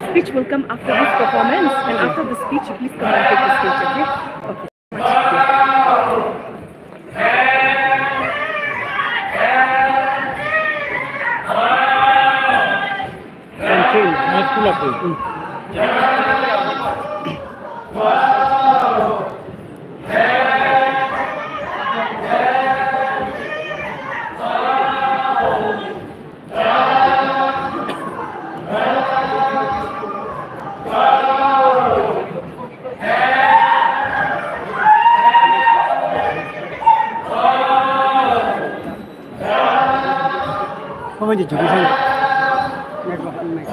Speech will come after this performance, and after the speech, please come and take the stage, okay? Okay. Pwede juga sana. Network mic.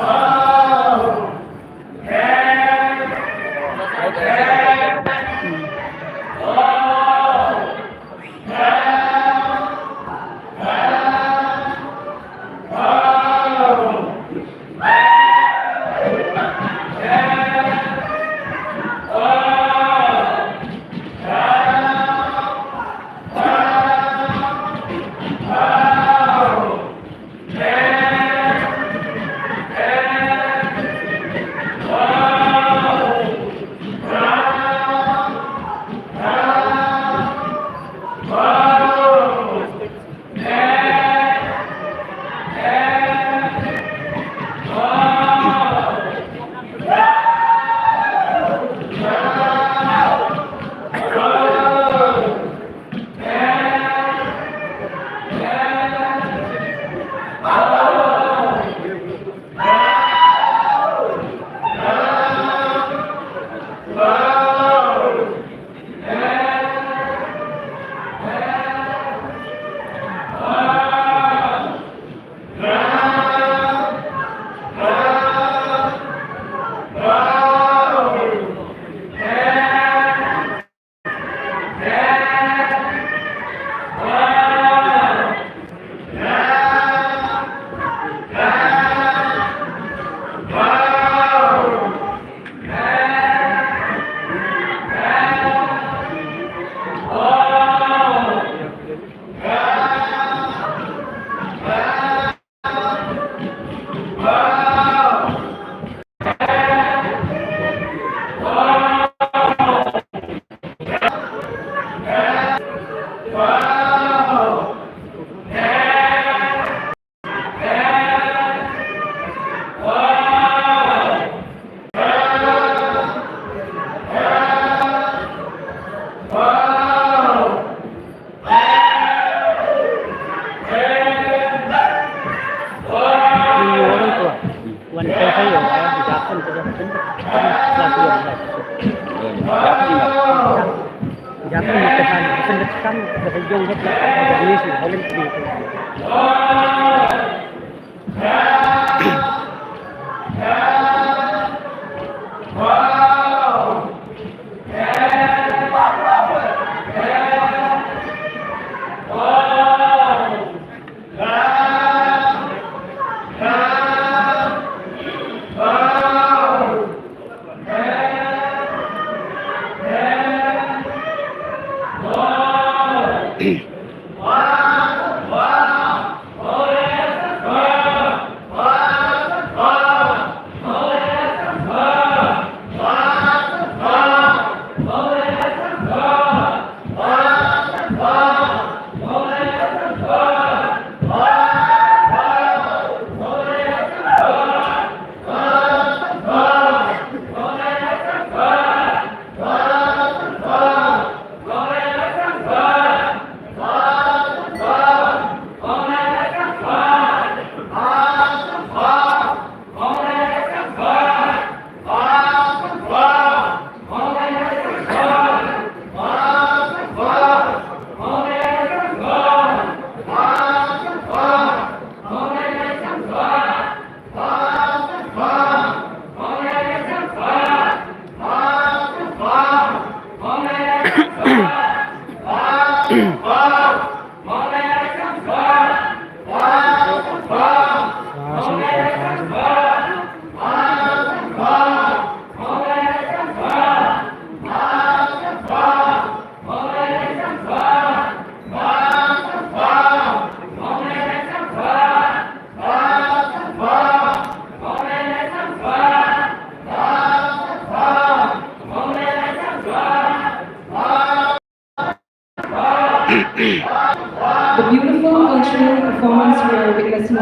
The beautiful cultural performance we are witnessing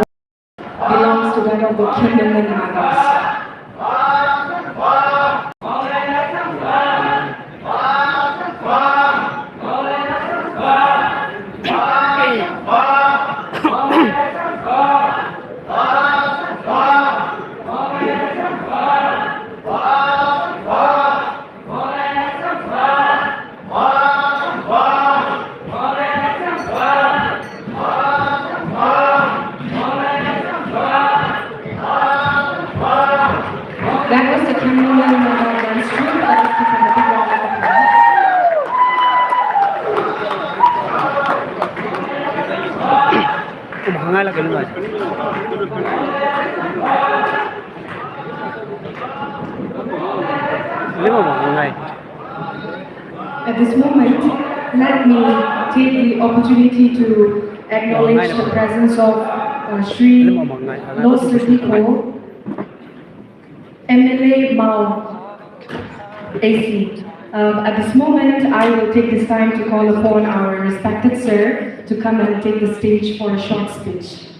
belongs to that of the kingdom and manners. Umangay lagi naman. Hindi mo umangay. At this moment, let me take the opportunity to acknowledge the presence of Sri Losritiko, MLA Mao AC. At this moment, I will take this time to call upon our respected sir to come and take the stage for a short speech.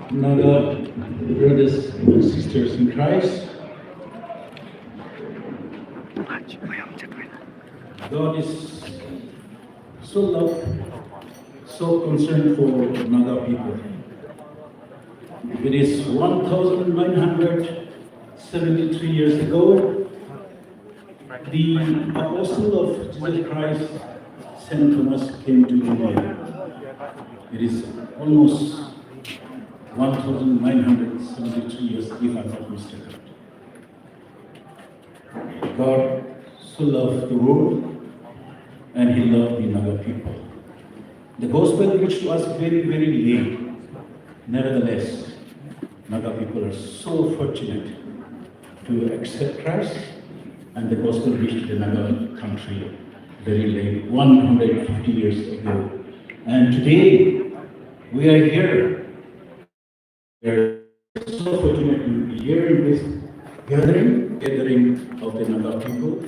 Naga brothers and sisters in Christ, God is so loved, so concerned for Naga people. It is 1,973 years ago, the apostle of Jesus Christ, Saint Thomas, came to India. It is almost 1,973 years, if I'm not mistaken. God so loved the world, and He loved the Naga people. The gospel reached to us very, very late. Nevertheless, Naga people are so fortunate to accept Christ, and the gospel reached the Naga country very late, 150 years ago. And today, we are here. We are so fortunate to be here in this gathering of the Naga people.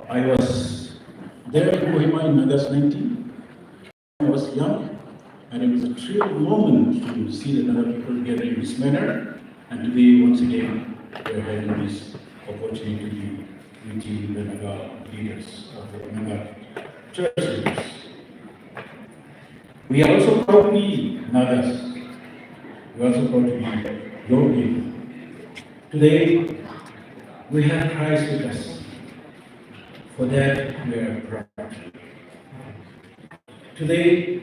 I was there in Kohima in August 19. I was young, and it was a thrilling moment to see the Naga people gathering in this manner. And today, once again, we are having this opportunity to meet the Naga leaders of the Naga church leaders. We are also proud to be Nagas. We are also proud to be your people. Today, we have Christ with us. For that, we are proud. Today,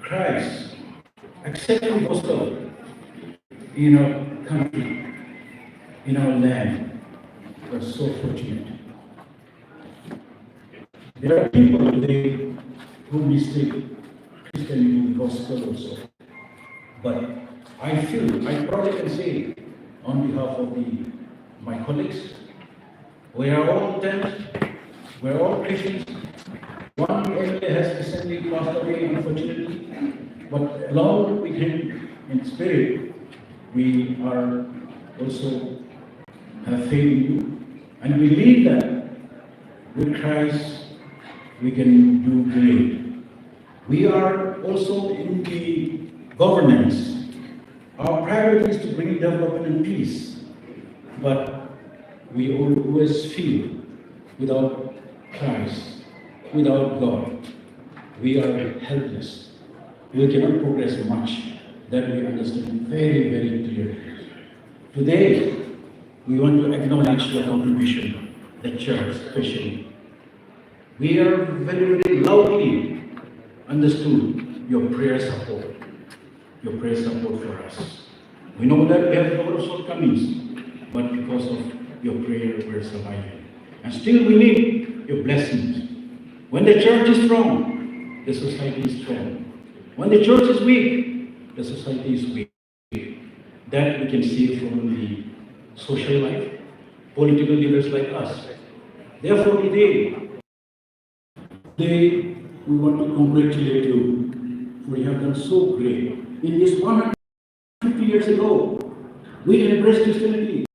Christ accepted the gospel in our country, in our land. We are so fortunate. There are people today who mistake Christianity with gospel also. But I proudly can say, on behalf of my colleagues, we are all Thames, we are all Christians. One MLA has recently passed away, unfortunately, but along with him in spirit, we are also have faith in you, and believe that with Christ we can do great. We are also in the governance. Our priority is to bring development and peace, but we always feel without Christ, without God, we are helpless. We cannot progress much. That we understand very, very clearly. Today, we want to acknowledge your contribution, the church especially. We are very, very loudly understood your prayer support for us. We know that we have a lot of shortcomings, but because of your prayer, we're surviving. And still we need your blessings. When the church is strong, the society is strong. When the church is weak, the society is weak. That we can see from the social life, political leaders like us. Therefore, today we want to congratulate you, for you have done so great. In this 150 years ago, we embraced Christianity.